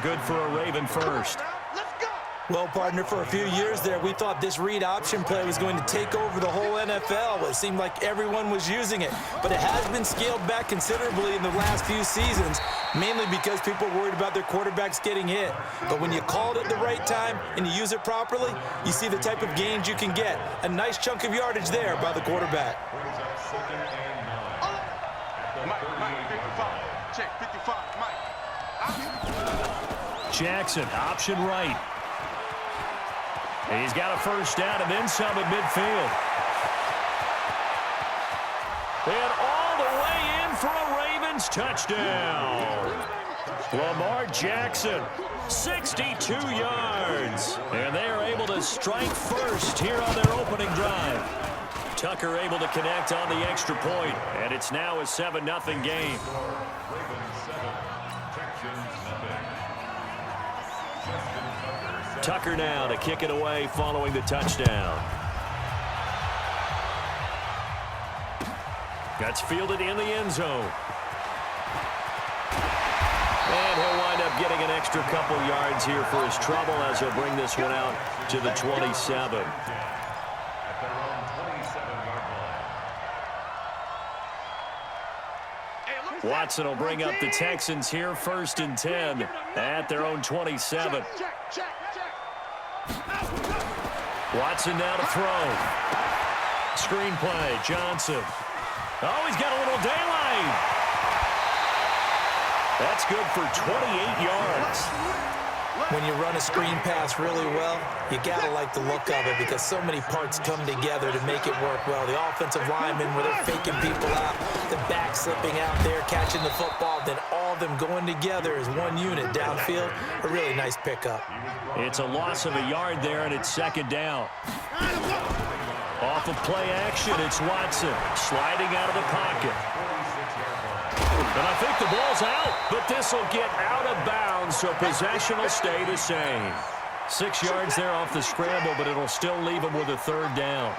good for a Raven first. Well, partner, for a few years there, we thought this read option play was going to take over the whole NFL. It seemed like everyone was using it, but it has been scaled back considerably in the last few seasons, mainly because people are worried about their quarterbacks getting hit. But when you call it at the right time and you use it properly, you see the type of gains you can get. A nice chunk of yardage there by the quarterback. Jackson, option right. He's got a first down and then some at midfield. And all the way in for a Ravens touchdown. Lamar Jackson, 62 yards. And they are able to strike first here on their opening drive. Tucker able to connect on the extra point, and it's now a 7-0 game. Tucker now to kick it away following the touchdown. That's fielded in the end zone. And he'll wind up getting an extra couple yards here for his trouble as he'll bring this one out to the 27. Watson will bring up the Texans here first and 10 at their own 27. Watson now to throw. Screen play, Johnson. Oh, he's got a little daylight. That's good for 28 yards. When you run a screen pass really well, you got to like the look of it because so many parts come together to make it work well. The offensive linemen, where they're faking people out, the back slipping out there, catching the football, then all of them going together as one unit downfield. A really nice pickup. It's a loss of a yard there, and it's second down. Off of play action, it's Watson sliding out of the pocket. And I think the ball's out, but this will get out of bounds, so possession will stay the same. 6 yards there off the scramble, but it'll still leave him with a third down.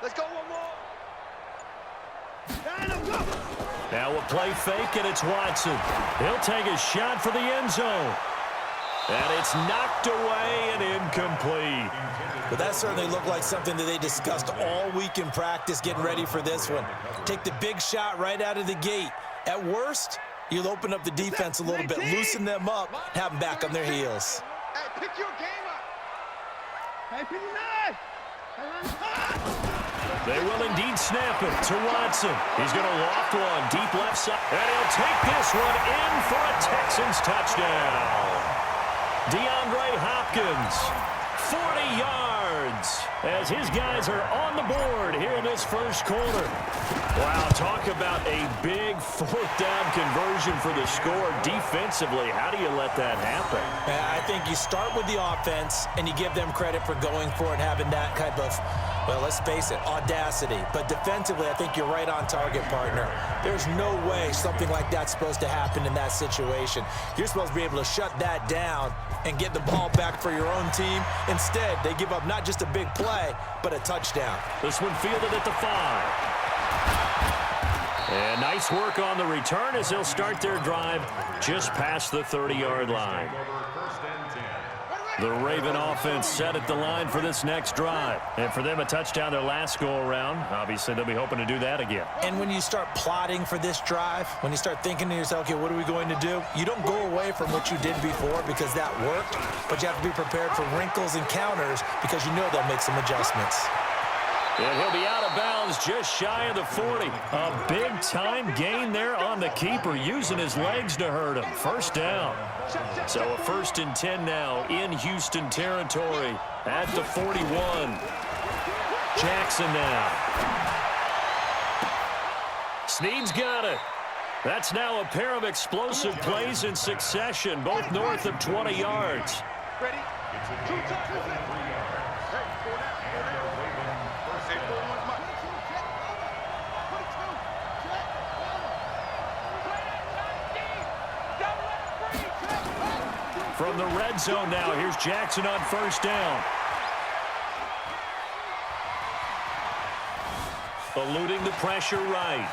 Let's go one more. Now a play fake, and it's Watson. He'll take a shot for the end zone. And it's knocked away and incomplete. But that certainly looked like something that they discussed all week in practice getting ready for this one. Take the big shot right out of the gate. At worst, you'll open up the defense a little bit, loosen them up, have them back on their heels. Hey, pick your game up. Hey, pick your knife. They will indeed snap it to Watson. He's going to loft one deep left side. And he'll take this one in for a Texans touchdown. DeAndre Hopkins, 40 yards, as his guys are on the board here in this first quarter. Wow, talk about a big fourth down conversion for the score. Defensively, how do you let that happen? I think you start with the offense, and you give them credit for going for it, having that type of, well, let's face it, audacity. But defensively, I think you're right on target, partner. There's no way something like that's supposed to happen in that situation. You're supposed to be able to shut that down and get the ball back for your own team. Instead, they give up not just a big play, but a touchdown. This one fielded at the 5. And nice work on the return as they'll start their drive just past the 30-yard line. The Raven offense set at the line for this next drive. And for them, a touchdown their last go-around. Obviously, they'll be hoping to do that again. And when you start plotting for this drive, when you start thinking to yourself, okay, what are we going to do? You don't go away from what you did before because that worked, but you have to be prepared for wrinkles and counters because you know they'll make some adjustments. And he'll be out of bounds just shy of the 40. A big-time gain there on the keeper, using his legs to hurt him. First down. So a 1st and 10 now in Houston territory at the 41. Jackson now. Snead's got it. That's now a pair of explosive plays in succession, both north of 20 yards. Ready? From the red zone now, here's Jackson on first down. eluding the pressure right.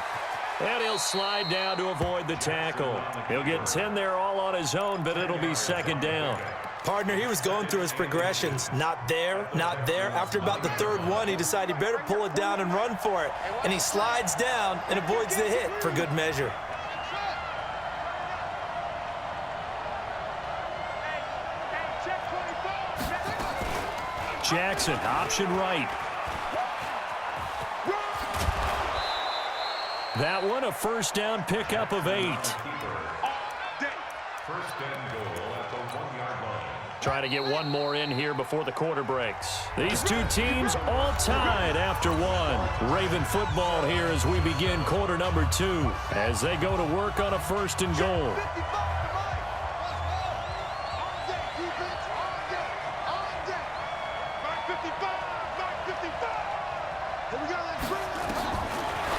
And he'll slide down to avoid the tackle. He'll get 10 there all on his own, but it'll be second down. Partner, he was going through his progressions. Not there, not there. After about the third one, he decided he better pull it down and run for it. And he slides down and avoids the hit for good measure. Jackson, option right. That one, a first down pickup of 8. First and goal at the 1-yard line. Trying to get one more in here before the quarter breaks. These two teams all tied after one. Raven football here as we begin quarter number 2 as they go to work on a first and goal.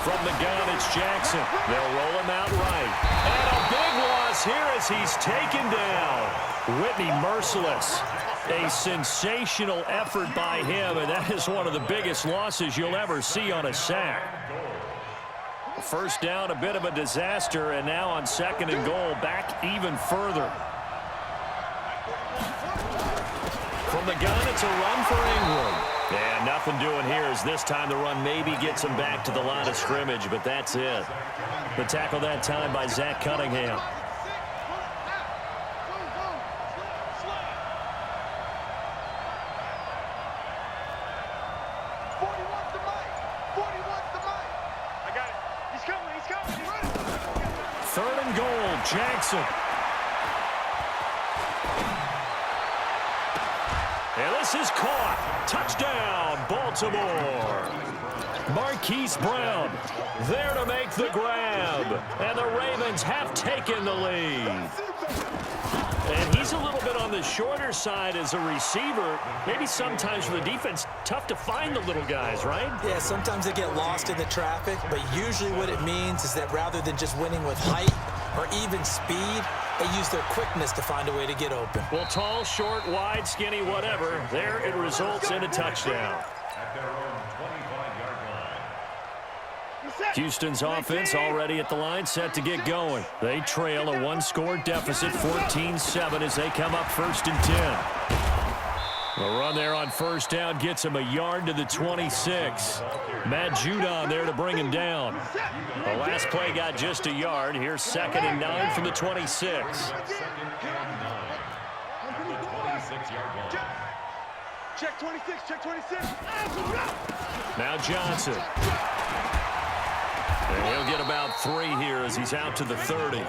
From the gun, it's Jackson. They'll roll him out right. And a big loss here as he's taken down. Whitney merciless. A sensational effort by him, and that is one of the biggest losses you'll ever see on a sack. First down, a bit of a disaster, and now on second and goal, back even further. From the gun, it's a run for Ingram. And nothing doing here as this time the run maybe gets him back to the line of scrimmage, but that's it. The tackle that time by Zach Cunningham. Third and goal, Jackson. And this is caught. Touchdown, Baltimore. Marquise Brown there to make the grab. And the Ravens have taken the lead. And he's a little bit on the shorter side as a receiver. Maybe sometimes for the defense, tough to find the little guys, right? Yeah, sometimes they get lost in the traffic, but usually what it means is that rather than just winning with height or even speed, they use their quickness to find a way to get open. Well, tall, short, wide, skinny, whatever, there it results in a touchdown. At their own 25-yard line. Houston's offense already at the line, set to get going. They trail a one-score deficit, 14-7, as they come up first and 10. The run there on first down gets him a yard to the 26. Matt Judon there to bring him down. The last play got just a yard. Here's second and 9 from the 26. Second and 9 at the 26-yard line. Check 26, check 26. Now Johnson. And he'll get about 3 here as he's out to the 30.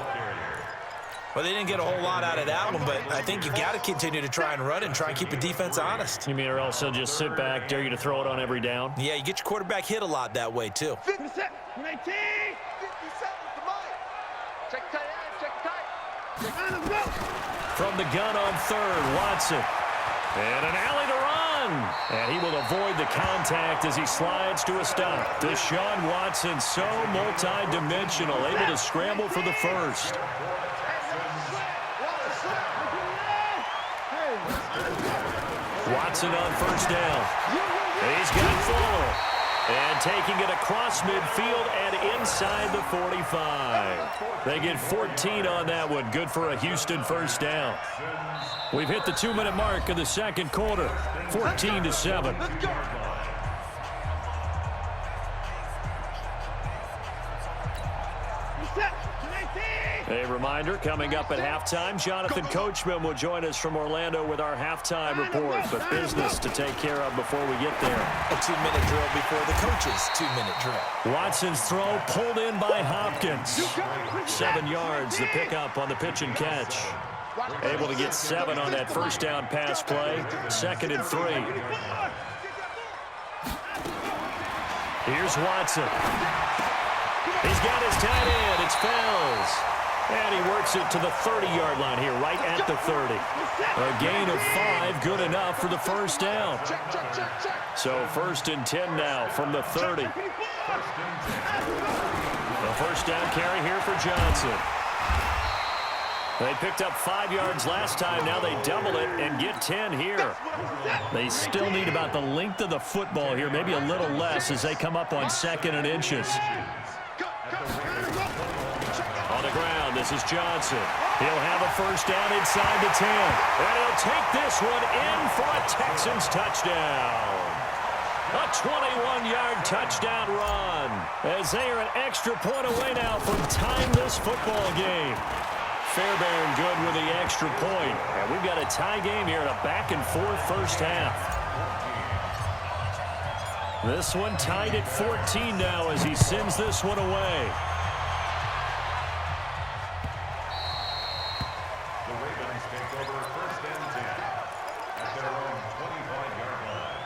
Well, they didn't get a whole lot out of that one, but I think you got to continue to try and run and try and keep the defense honest. You mean or else he'll just sit back, dare you to throw it on every down? Yeah, you get your quarterback hit a lot that way, too. 57, 19. 57 with the mic. Check tight end, check tight. From the gun on third, Watson. And an alley to run. And he will avoid the contact as he slides to a stop. Deshaun Watson, so multi-dimensional, able to scramble for the first. Watson on first down. He's got Fuller. And taking it across midfield and inside the 45. They get 14 on that one. Good for a Houston first down. We've hit the 2-minute mark of the second quarter. 14-7. A reminder, coming up at halftime, Jonathan Coachman will join us from Orlando with our halftime report. But business to take care of before we get there. A 2-minute drill before the coach's 2-minute drill. Watson's throw pulled in by Hopkins. 7 yards, the pickup on the pitch and catch. Able to get 7 on that first down pass play. Second and 3. Here's Watson. He's got his tight end. It's Fells. And he works it to the 30-yard line here, right at the 30. A gain of 5, good enough for the first down. So first and 10 now from the 30. The first down carry here for Johnson. They picked up 5 yards last time. Now they double it and get 10 here. They still need about the length of the football here, maybe a little less as they come up on 2nd and inches. On the ground, this is Johnson. He'll have a first down inside the 10. And he'll take this one in for a Texans touchdown. A 21-yard touchdown run as they are an extra point away now from tying this football game. Fairbairn good with the extra point. And we've got a tie game here in a back-and-forth first half. This one tied at 14 now as he sends this one away. The Ravens take over 1st and 10 at their own 25-yard line.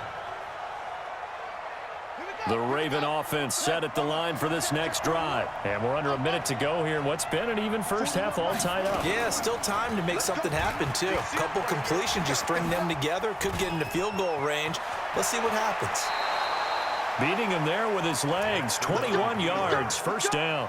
The Raven offense set at the line for this next drive. And we're under a minute to go here in what's been an even first half all tied up. Yeah, still time to make something happen, too. A couple completions, you string them together, could get into field goal range. Let's see what happens. Beating him there with his legs, 21 yards, first down.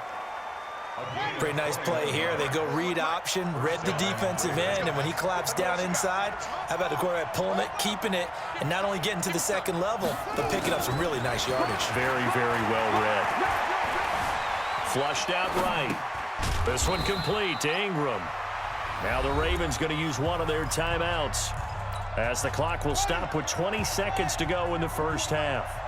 Pretty nice play here. They go read option, read the defensive end, and when he collapsed down inside, how about the quarterback pulling it, keeping it, and not only getting to the second level, but picking up some really nice yardage. Very, very well read. Flushed out right. This one complete to Ingram. Now the Ravens going to use one of their timeouts as the clock will stop with 20 seconds to go in the first half.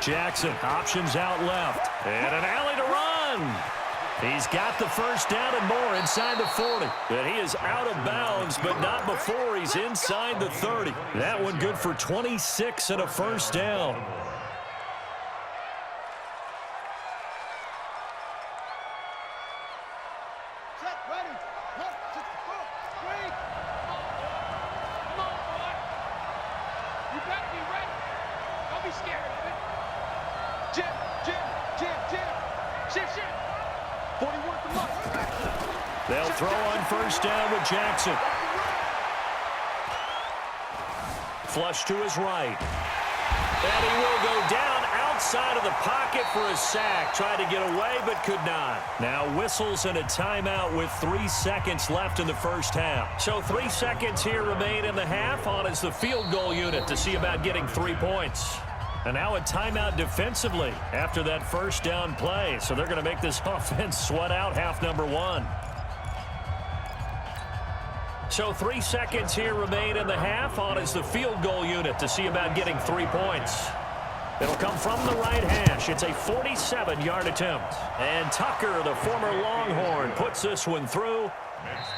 Jackson options out left. And an alley to run. He's got the first down and more inside the 40. And he is out of bounds, but not before he's inside the 30. That one good for 26 and a first down. They'll throw on first down with Jackson. Flush to his right. And he will go down outside of the pocket for a sack. Tried to get away, but could not. Now whistles and a timeout with 3 seconds left in the first half. So 3 seconds here remain in the half. On is the field goal unit to see about getting 3 points. And now a timeout defensively after that first down play. So they're going to make this offense sweat out half number 1. So 3 seconds here remain in the half. On is the field goal unit to see about getting 3 points. It'll come from the right hash. It's a 47-yard attempt. And Tucker, the former Longhorn, puts this one through.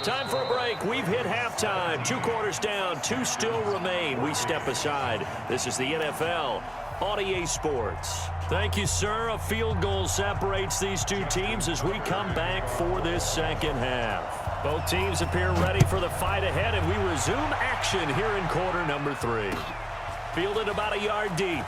Time for a break. We've hit halftime. 2 quarters down. 2 still remain. We step aside. This is the NFL on EA Sports. Thank you, sir. A field goal separates these 2 teams as we come back for this second half. Both teams appear ready for the fight ahead, and we resume action here in quarter number 3. Fielded about a yard deep.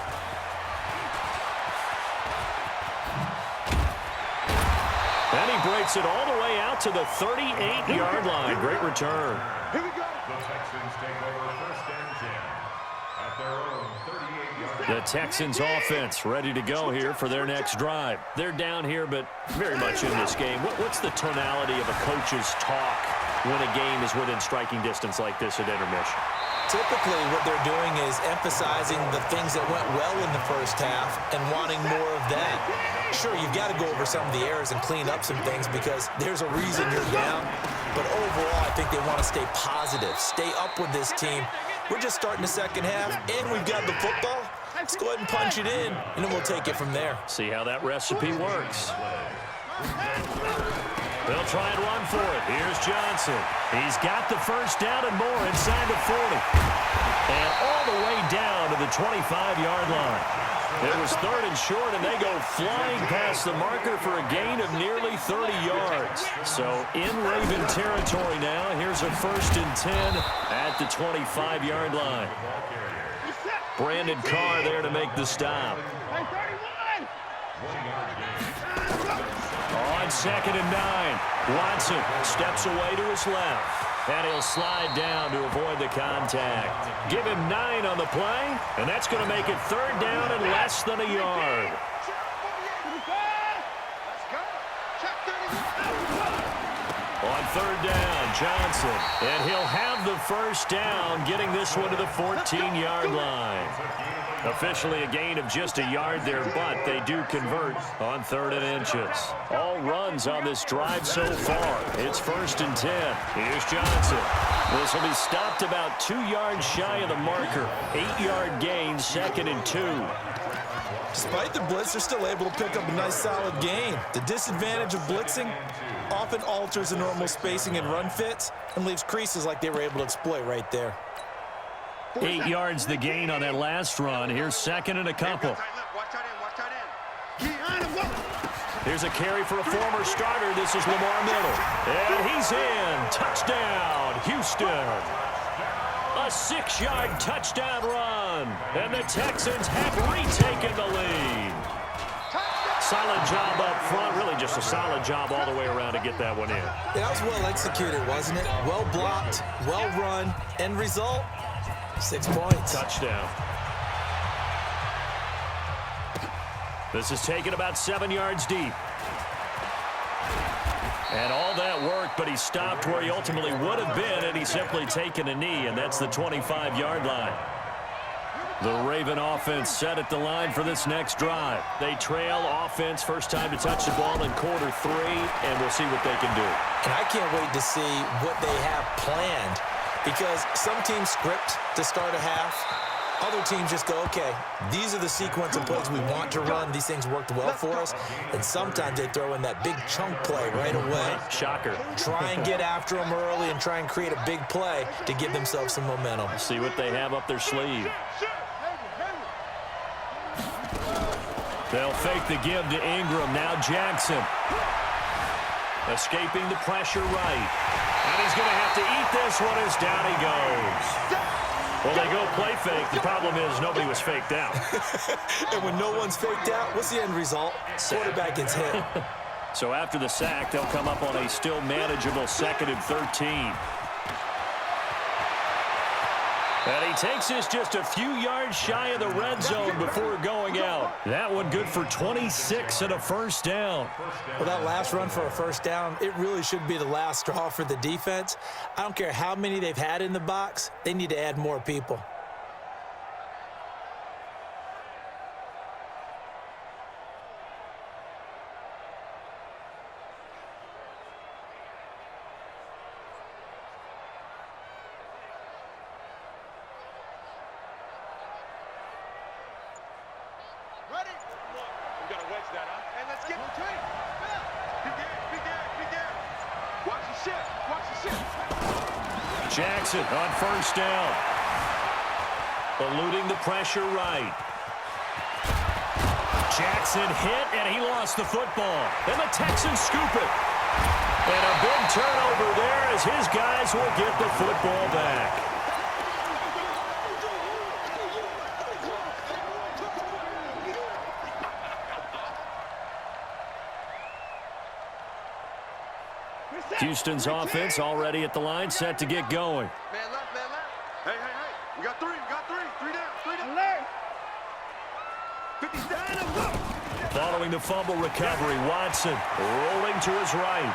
And he breaks it all the way out to the 38-yard line. Great return. Here we go. The Texans take over 1st and 10 at their own 38-yard line. The Texans offense ready to go here for their next drive. They're down here, but very much in this game. What's the tonality of a coach's talk when a game is within striking distance like this at intermission? Typically, what they're doing is emphasizing the things that went well in the first half and wanting more of that. Sure, you've got to go over some of the errors and clean up some things because there's a reason you're down. But overall, I think they want to stay positive, stay up with this team. We're just starting the second half, and we've got the football. Let's go ahead and punch it in, and then we'll take it from there. See how that recipe works. They'll try and run for it. Here's Johnson. He's got the first down and more inside the 40. And all the way down to the 25-yard line. It was 3rd and short, and they go flying past the marker for a gain of nearly 30 yards. So in Raven territory now, here's a 1st and 10 at the 25-yard line. Brandon Carr there to make the stop. on 2nd and 9. Watson steps away to his left. And he'll slide down to avoid the contact. Give him 9 on the play, and that's going to make it 3rd down and less than a yard. On 3rd down, Johnson. And he'll have the first down, getting this one to the 14-yard line. Officially a gain of just a yard there, but they do convert on 3rd and inches. All runs on this drive so far. It's 1st and 10. Here's Johnson. This will be stopped about 2 yards shy of the marker. 8-yard gain, 2nd and 2. Despite the blitz, they're still able to pick up a nice solid gain. The disadvantage of blitzing often alters the normal spacing and run fits and leaves creases like they were able to exploit right there. 8 yards the gain on that last run. Here's 2nd and a couple. Here's a carry for a former starter. This is Lamar Miller. And he's in. Touchdown, Houston. A 6-yard touchdown run. And the Texans have retaken the lead. Solid job up front. Really just a solid job all the way around to get that one in. Yeah, that was well executed, wasn't it? Well blocked, well run. End result, 6 points. Touchdown. This is taken about 7 yards deep. And all that work, but he stopped where he ultimately would have been, and he's simply taken a knee, and that's the 25-yard line. The Raven offense set at the line for this next drive. They trail offense, first time to touch the ball in quarter 3, and we'll see what they can do. And I can't wait to see what they have planned, because some teams script to start a half. Other teams just go, okay, these are the sequence of plays we want to run. These things worked well for us. And sometimes they throw in that big chunk play right away. Shocker. Try and get after them early and try and create a big play to give themselves some momentum. See what they have up their sleeve. They'll fake the give to Ingram. Now Jackson. Escaping the pressure right. And he's going to have to eat this one as down he goes. Well, they go play fake. The problem is nobody was faked out. And when no one's faked out, what's the end result? Quarterback gets hit. So after the sack, they'll come up on a still manageable 2nd and 13. And he takes this just a few yards shy of the red zone before going out. That one good for 26 and a first down. Well, that last run for a first down, it really should be the last straw for the defense. I don't care how many they've had in the box. They need to add more people. Jackson on first down. Eluding the pressure right. Jackson hit, and he lost the football. And the Texans scoop it. And a big turnover there as his guys will get the football back. Houston's offense already at the line, set to get going. Man left, man left. Hey, hey, hey. We got 3, we got 3. 3 down, 3 down. Alert. 50 down. Following the fumble recovery, Watson rolling to his right.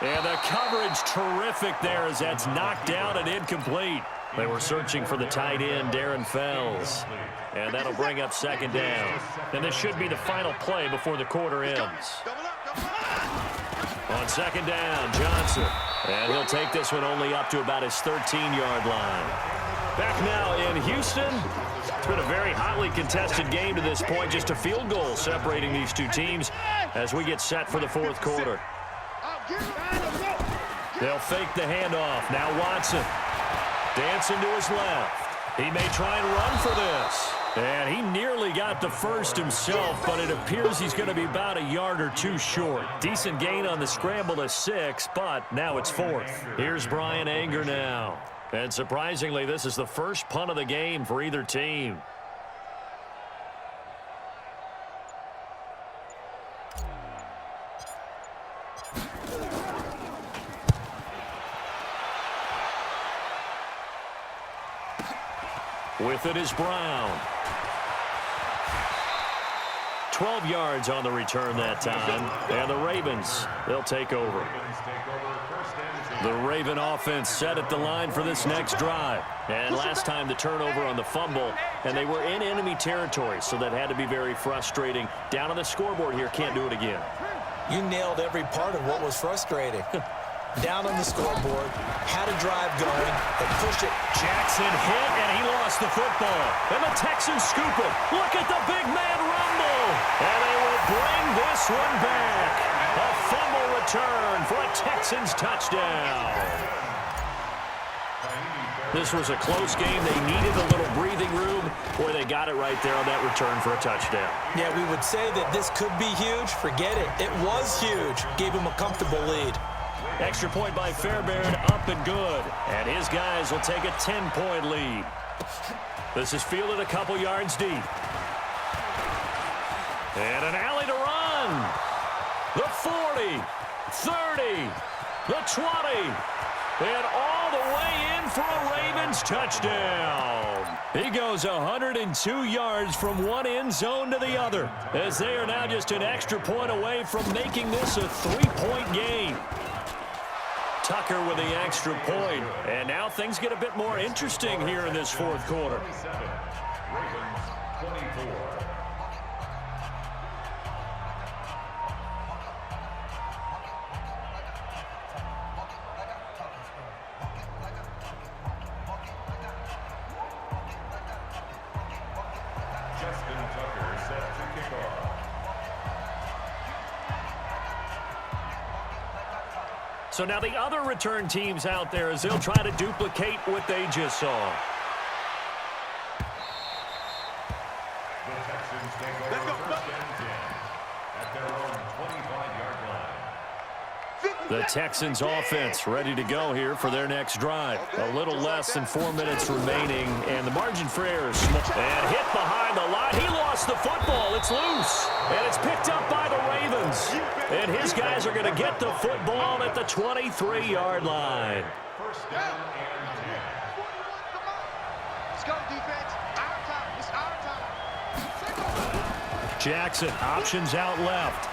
And the coverage terrific there as that's knocked down and incomplete. They were searching for the tight end, Darren Fells. And that'll bring up 2nd down. And this should be the final play before the quarter ends. On 2nd down, Johnson. And he'll take this one only up to about his 13-yard line. Back now in Houston. It's been a very hotly contested game to this point. Just a field goal separating these two teams as we get set for the 4th quarter. They'll fake the handoff. Now Watson. Dancing to his left. He may try and run for this. And he nearly got the first himself, but it appears he's going to be about a yard or 2 short. Decent gain on the scramble to 6, but now it's 4th. Here's Brian Anger now. And surprisingly, this is the first punt of the game for either team. With it is Brown. 12 yards on the return that time. And the Ravens, they'll take over. The Raven offense set at the line for this next drive. And last time the turnover on the fumble, and they were in enemy territory, so that had to be very frustrating. Down on the scoreboard here, can't do it again. You nailed every part of what was frustrating. Down on the scoreboard, had a drive going, and pushed it. Jackson hit, and he lost the football. And the Texans scoop it. Look at the big man rumble. And they will bring this one back. A fumble return for a Texans touchdown. This was a close game. They needed a little breathing room, or they got it right there on that return for a touchdown. Yeah, we would say that this could be huge. Forget it. It was huge. Gave him a comfortable lead. Extra point by Fairbairn, up and good. And his guys will take a 10-point lead. This is fielded a couple yards deep. And an alley to run. The 40, 30, the 20, and all the way in for a Ravens touchdown. He goes 102 yards from one end zone to the other, as they are now just an extra point away from making this a 3-point game. Tucker with the extra point, and now things get a bit more interesting here in this fourth quarter. Ravens 24. So now the other return teams out there as they'll try to duplicate what they just saw. The Texans take over first and 10 at their own 25-yard line. The Texans offense ready to go here for their next drive. A little less than 4 minutes remaining, and the margin for error is small. And hit behind the line. He lost the football. It's loose. And it's picked up by the Ravens. And his guys are going to get the football at the 23-yard line. First down and 10. Let's go, defense. Our time. It's our time. Jackson, options out left.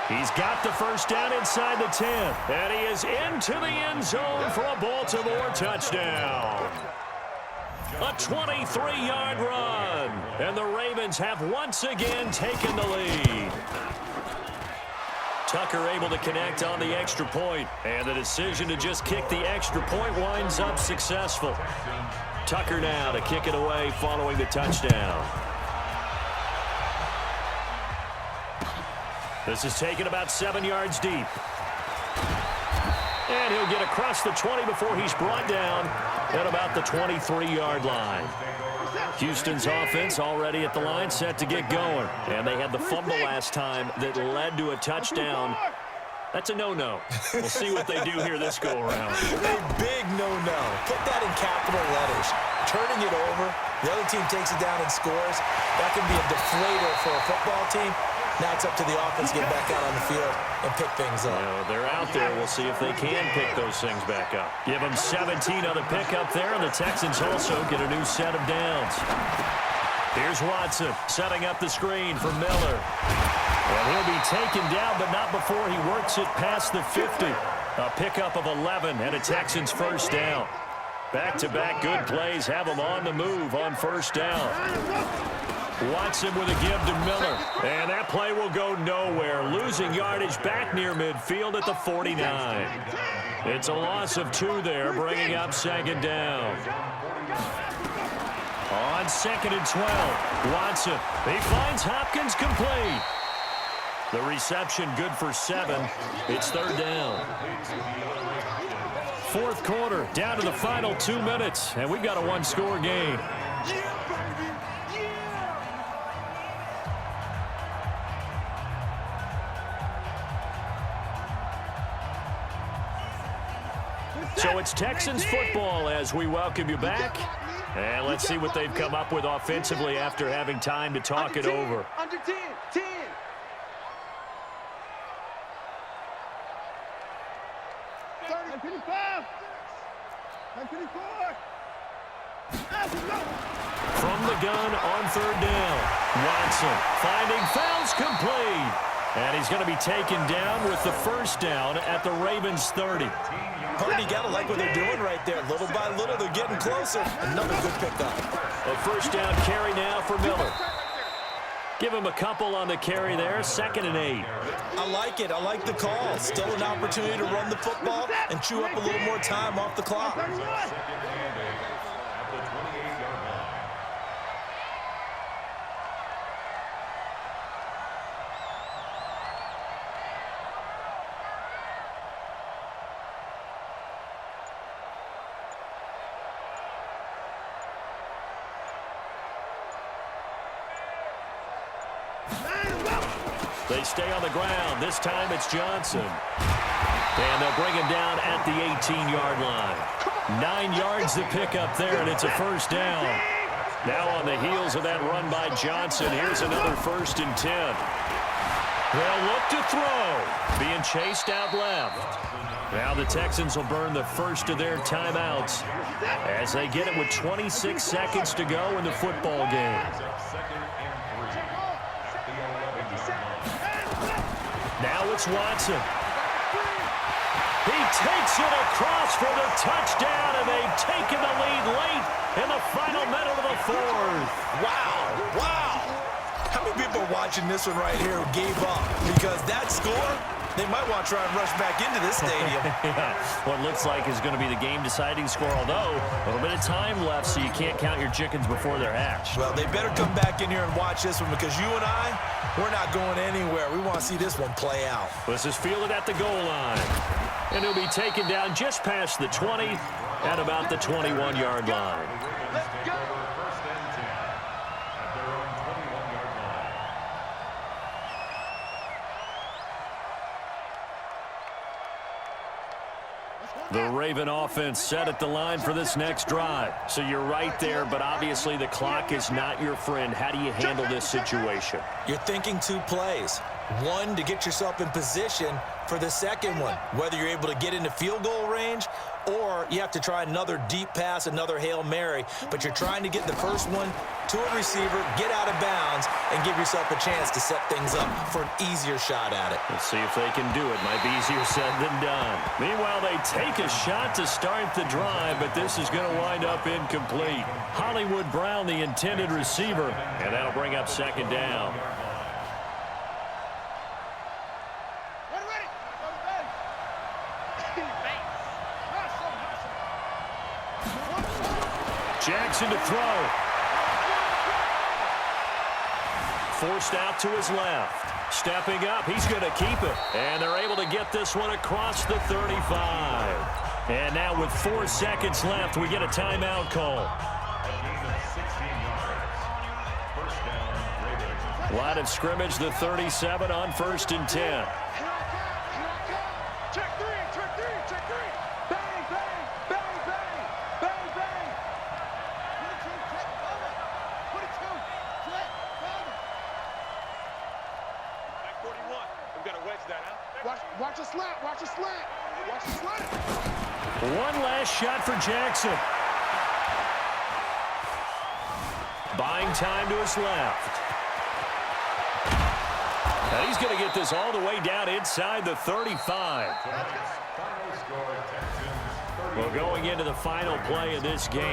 He's got the first down inside the 10. And he is into the end zone for a Baltimore touchdown. A 23-yard run. And the Ravens have once again taken the lead. Tucker able to connect on the extra point. And the decision to just kick the extra point winds up successful. Tucker now to kick it away following the touchdown. This is taken about 7 yards deep. And he'll get across the 20 before he's brought down at about the 23-yard line. Houston's offense already at the line, set to get going. And they had the fumble last time that led to a touchdown. That's a no-no. We'll see what they do here this go-around. A big no-no. Put that in capital letters. Turning it over, the other team takes it down and scores. That can be a deflator for a football team. Now it's up to the offense to get back out on the field and pick things up. They're out there. We'll see if they can pick those things back up. Give them 17 on the pickup there, and the Texans also get a new set of downs. Here's Watson setting up the screen for Miller. And he'll be taken down, but not before he works it past the 50. A pickup of 11 and a Texans first down. Back-to-back good plays have them on the move on first down. Watson with a give to Miller. And that play will go nowhere. Losing yardage back near midfield at the 49. It's a loss of 2 there, bringing up second down. On second and 12, Watson. He finds Hopkins complete. The reception good for 7. It's third down. Fourth quarter, down to the final 2 minutes, and we've got a one-score game. So it's Texans football as we welcome you back. And let's see what they've come up with offensively after having time to talk it over. Under 10, 10. From the gun on third down. Watson finding fouls complete. And he's going to be taken down with the first down at the Ravens' 30. Party, you got to like what they're doing right there. Little by little, they're getting closer. Another good pickup. A first down carry now for Miller. Give him a couple on the carry there. 2nd and 8. I like it. I like the call. Still an opportunity to run the football and chew up a little more time off the clock. They stay on the ground. This time it's Johnson. And they'll bring him down at the 18-yard line. 9 yards to pick up there, and it's a first down. Now on the heels of that run by Johnson, here's another 1st and 10. They'll look to throw. Being chased out left. Now the Texans will burn the first of their timeouts as they get it with 26 seconds to go in the football game. Now it's Watson. He takes it across for the touchdown, and they've taken the lead late in the final minute of the 4th. Wow. Wow. How many people are watching this one right here who gave up? Because that score, they might want to try and rush back into this stadium. Yeah, what looks like is going to be the game-deciding score, although a little bit of time left, so you can't count your chickens before they're hatched. Well, they better come back in here and watch this one because you and I, we're not going anywhere. We want to see this one play out. This is fielded at the goal line. And he'll be taken down just past the 20 at about the 21-yard line. Let's go. The Raven offense set at the line for this next drive. So you're right there, but obviously the clock is not your friend. How do you handle this situation? You're thinking 2 plays. One, to get yourself in position for the second one, whether you're able to get into field goal range or you have to try another deep pass, another Hail Mary, but you're trying to get the first one to a receiver, get out of bounds, and give yourself a chance to set things up for an easier shot at it. Let's see if they can do it. Might be easier said than done. Meanwhile, they take a shot to start the drive, but this is going to wind up incomplete. Hollywood Brown, the intended receiver, and that'll bring up 2nd down. Jackson to throw. Forced out to his left. Stepping up, he's going to keep it. And they're able to get this one across the 35. And now with 4 seconds left, we get a timeout call. Line of scrimmage, the 37 on 1st and 10. Watch a slant. Watch a slant. Watch a slant. One last shot for Jackson. Buying time to his left. And he's going to get this all the way down inside the 35. Well, going into the final play of this game.